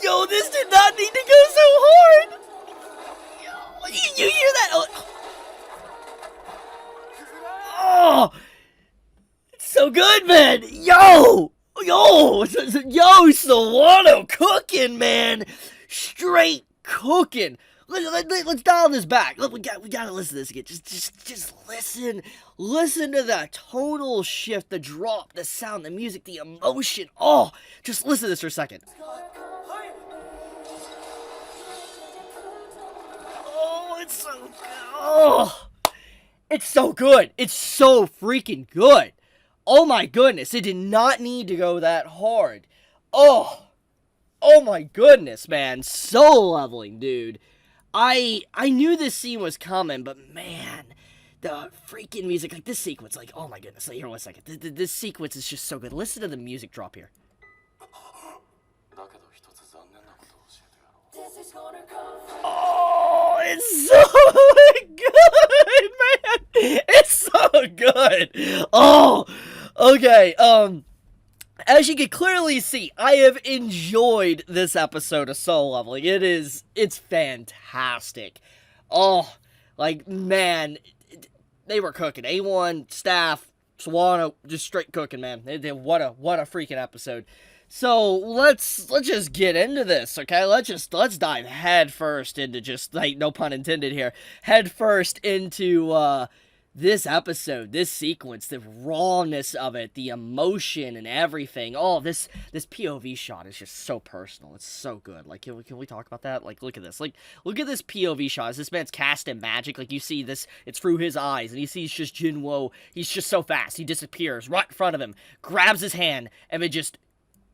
Yo, this did not need to go so hard! Yo, you hear that? Oh, it's so good, man! Yo, Sawano cooking, man! Straight cooking. Let's dial this back. Look, we gotta listen to this again. Just listen. Listen to the tonal shift, the drop, the sound, the music, the emotion. Oh, just listen to this for a second. Oh, it's so good. Oh, it's so good. It's so freaking good. Oh my goodness, it did not need to go that hard. Oh my goodness, man. Soul leveling, dude. I knew this scene was coming, but man, the freaking music, like this sequence, like, oh my goodness, like, here, 1 second. This sequence is just so good. Listen to the music drop here. Oh, it's so good, man. It's so good. Oh, okay, as you can clearly see, I have enjoyed this episode of Soul Leveling. It's fantastic. Oh, like, man, they were cooking. A1, staff, Sawano, just straight cooking, man. What a freaking episode. So, let's just get into this, okay? Let's dive head first into just, like, no pun intended here, head first into, this episode, this sequence, the rawness of it, the emotion and everything. Oh, this POV shot is just so personal. It's so good. Like, can we talk about that? Like, look at this. Like, look at this POV shot. As this man's casting magic. Like, you see this, it's through his eyes, and he sees just Jinwo. He's just so fast. He disappears right in front of him, grabs his hand, and then just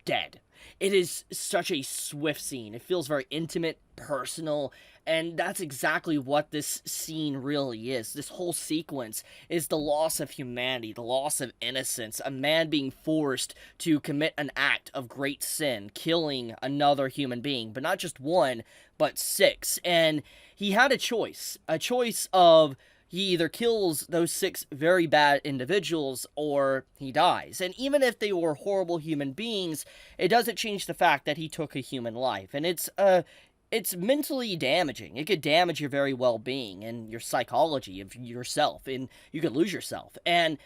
dead. It is such a swift scene. It feels very intimate, personal, and that's exactly what this scene really is. This whole sequence is the loss of humanity, the loss of innocence, a man being forced to commit an act of great sin, killing another human being, but not just one, but 6. And he had a choice of he either kills those 6 very bad individuals or he dies. And even if they were horrible human beings, it doesn't change the fact that he took a human life. And it's mentally damaging. It could damage your very well-being and your psychology of yourself, and you could lose yourself. And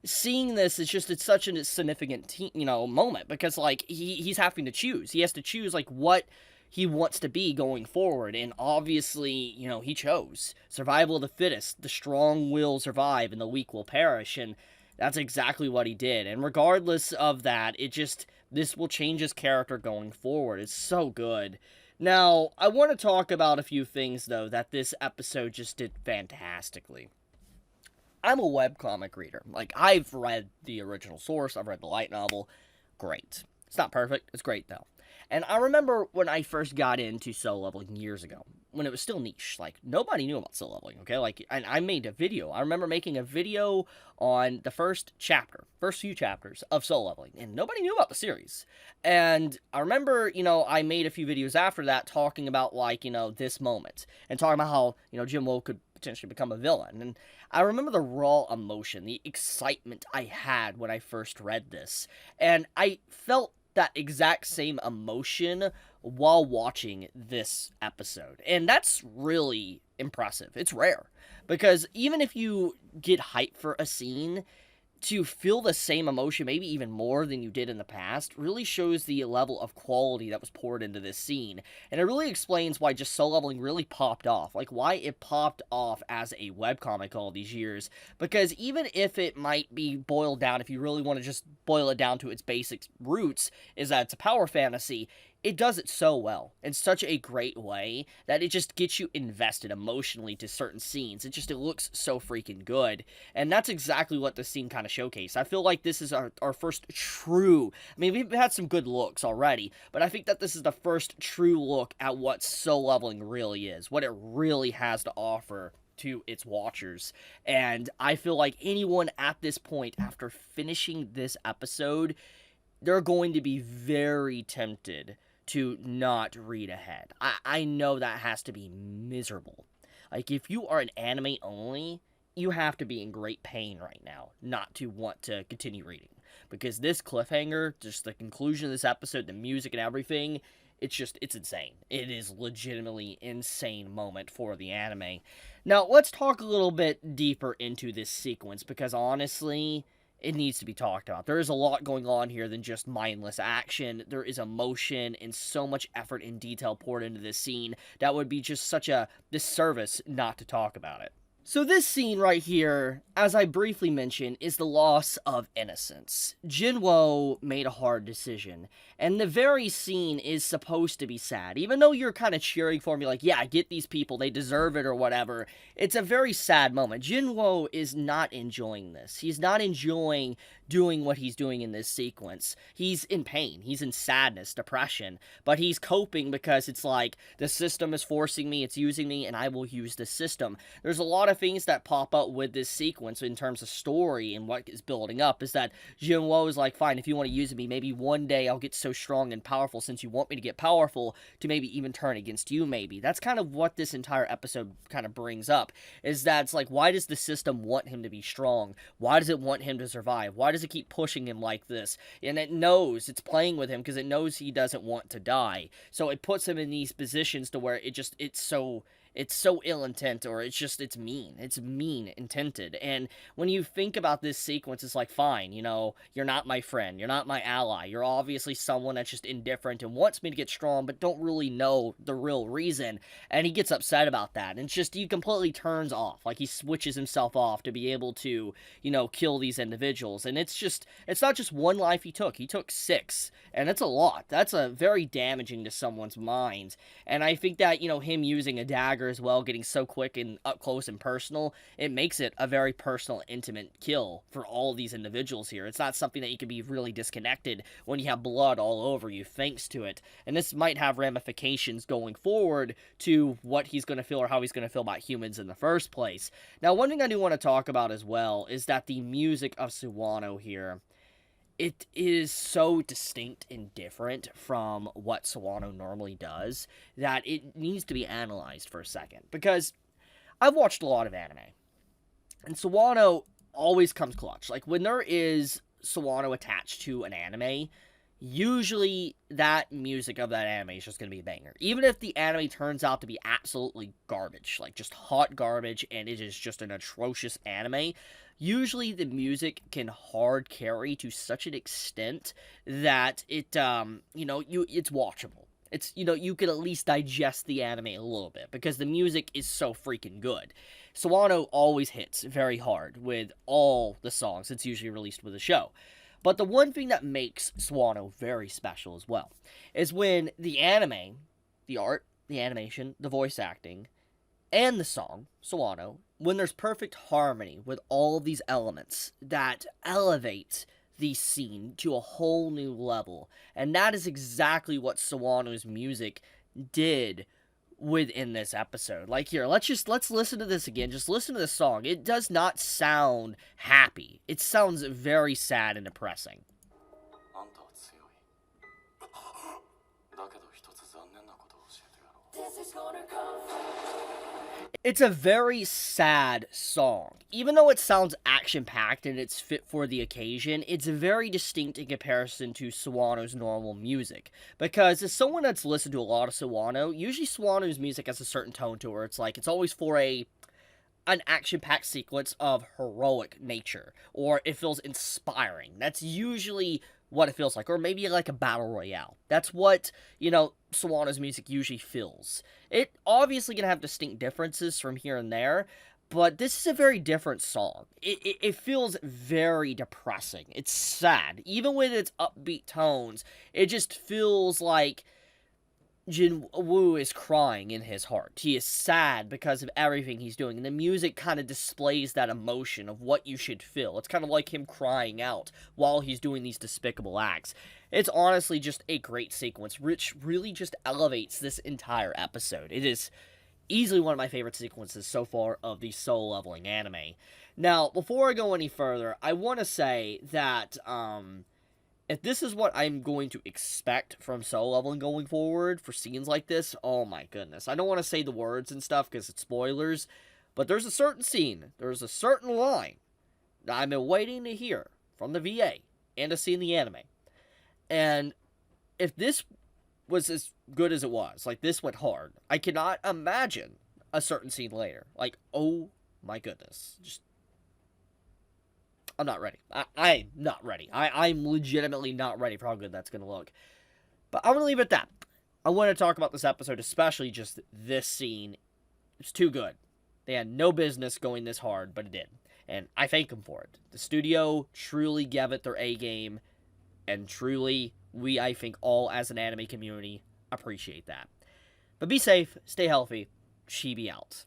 seeing this is just, it's such a significant, moment, because, like, he's having to choose. He has to choose, like, what he wants to be going forward, and obviously, he chose survival of the fittest. The strong will survive and the weak will perish, and that's exactly what he did. And regardless of that, this will change his character going forward. It's so good. Now, I want to talk about a few things, though, that this episode just did fantastically. I'm a webcomic reader. Like, I've read the original source, I've read the light novel. Great. It's not perfect, it's great, though. And I remember when I first got into Soul Leveling years ago, when it was still niche. Like, nobody knew about Soul Leveling, okay? Like, and I made a video. I remember making a video on the first few chapters of Soul Leveling, and nobody knew about the series. And I remember, I made a few videos after that talking about, like, this moment, and talking about how, Jinwo could potentially become a villain. And I remember the raw emotion, the excitement I had when I first read this. And I felt that exact same emotion while watching this episode. And that's really impressive. It's rare. Because even if you get hyped for a scene, to feel the same emotion, maybe even more than you did in the past, really shows the level of quality that was poured into this scene. And it really explains why just Soul Leveling really popped off. Like, why it popped off as a webcomic all these years. Because even if it might be boiled down, if you really want to just boil it down to its basic roots, is that it's a power fantasy, it does it so well, in such a great way, that it just gets you invested emotionally to certain scenes. It looks so freaking good, and that's exactly what this scene kind of showcased. I feel like this is our first true, we've had some good looks already, but I think that this is the first true look at what Soul Leveling really is, what it really has to offer to its watchers. And I feel like anyone at this point, after finishing this episode, they're going to be very tempted to not read ahead. I know that has to be miserable. Like, if you are an anime only, you have to be in great pain right now not to want to continue reading. Because this cliffhanger, just the conclusion of this episode, the music and everything, it's insane. It is legitimately insane moment for the anime. Now, let's talk a little bit deeper into this sequence, because honestly, it needs to be talked about. There is a lot going on here than just mindless action. There is emotion and so much effort and detail poured into this scene that would be just such a disservice not to talk about it. So this scene right here, as I briefly mentioned, is the loss of innocence. Jinwo made a hard decision, and the very scene is supposed to be sad. Even though you're kind of cheering for me, like, yeah, get these people, they deserve it or whatever, it's a very sad moment. Jinwo is not enjoying this. He's not enjoying doing what he's doing in this sequence. He's in pain. He's in sadness, depression, but he's coping because it's like, the system is forcing me, it's using me, and I will use the system. There's a lot of things that pop up with this sequence in terms of story and what is building up, is that Jinwo is like, fine, if you want to use me, maybe one day I'll get so strong and powerful, since you want me to get powerful, to maybe even turn against you, maybe. That's kind of what this entire episode kind of brings up, is that it's like, why does the system want him to be strong? Why does it want him to survive? Why does it keep pushing him like this? And it knows, it's playing with him because it knows he doesn't want to die. So it puts him in these positions to where it's so ill intent, or it's mean intended. And when you think about this sequence, it's like, fine, you're not my friend, you're not my ally, you're obviously someone that's just indifferent and wants me to get strong, but don't really know the real reason. And he gets upset about that, and it's just, he completely turns off, like he switches himself off to be able to, kill these individuals. And it's not just one life he took 6, and it's a lot. That's a very damaging to someone's mind. And I think that, him using a dagger as well, getting so quick and up close and personal, it makes it a very personal, intimate kill for all these individuals here. It's not something that you can be really disconnected when you have blood all over you thanks to it. And this might have ramifications going forward to what he's going to feel, or how he's going to feel about humans in the first place. Now, one thing I do want to talk about as well is that the music of Sawano here, it is so distinct and different from what Sawano normally does that it needs to be analyzed for a second. Because I've watched a lot of anime, and Sawano always comes clutch. Like, when there is Sawano attached to an anime, usually that music of that anime is just going to be a banger. Even if the anime turns out to be absolutely garbage, like just hot garbage, and it is just an atrocious anime, usually the music can hard carry to such an extent that it, it's watchable. It's, you can at least digest the anime a little bit, because the music is so freaking good. Sawano always hits very hard with all the songs. It's usually released with a show. But the one thing that makes Sawano very special as well is when the anime, the art, the animation, the voice acting, and the song, Sawano, when there's perfect harmony with all of these elements that elevate the scene to a whole new level. And that is exactly what Sawano's music did within this episode. Like, here, let's listen to this again. Just listen to the song. It does not sound happy. It sounds very sad and depressing. It's a very sad song. Even though it sounds action-packed and it's fit for the occasion, it's very distinct in comparison to Sawano's normal music. Because as someone that's listened to a lot of Sawano, usually Sawano's music has a certain tone to it. It's like, it's always for an action-packed sequence of heroic nature, or it feels inspiring. That's usually what it feels like, or maybe like a battle royale. That's what, Sawano's music usually feels. It obviously gonna have distinct differences from here and there, but this is a very different song. It feels very depressing. It's sad. Even with its upbeat tones, it just feels like Jinwoo is crying in his heart. He is sad because of everything he's doing, and the music kind of displays that emotion of what you should feel. It's kind of like him crying out while he's doing these despicable acts. It's honestly just a great sequence, which really just elevates this entire episode. It is easily one of my favorite sequences so far of the soul leveling anime. Now, before I go any further, I want to say that, if this is what I'm going to expect from soul leveling going forward for scenes like this, oh my goodness. I don't want to say the words and stuff because it's spoilers, but there's a certain scene, there's a certain line that I've been waiting to hear from the VA and to see in the anime. And if this was as good as it was. Like, this went hard. I cannot imagine a certain scene later. Like, oh my goodness. Just, I'm not ready. I'm not ready. I'm legitimately not ready for how good that's going to look. But I'm going to leave it at that. I want to talk about this episode, especially just this scene. It's too good. They had no business going this hard, but it did. And I thank them for it. The studio truly gave it their A game. And truly, I think, all as an anime community appreciate that. But be safe, stay healthy, Chibi out.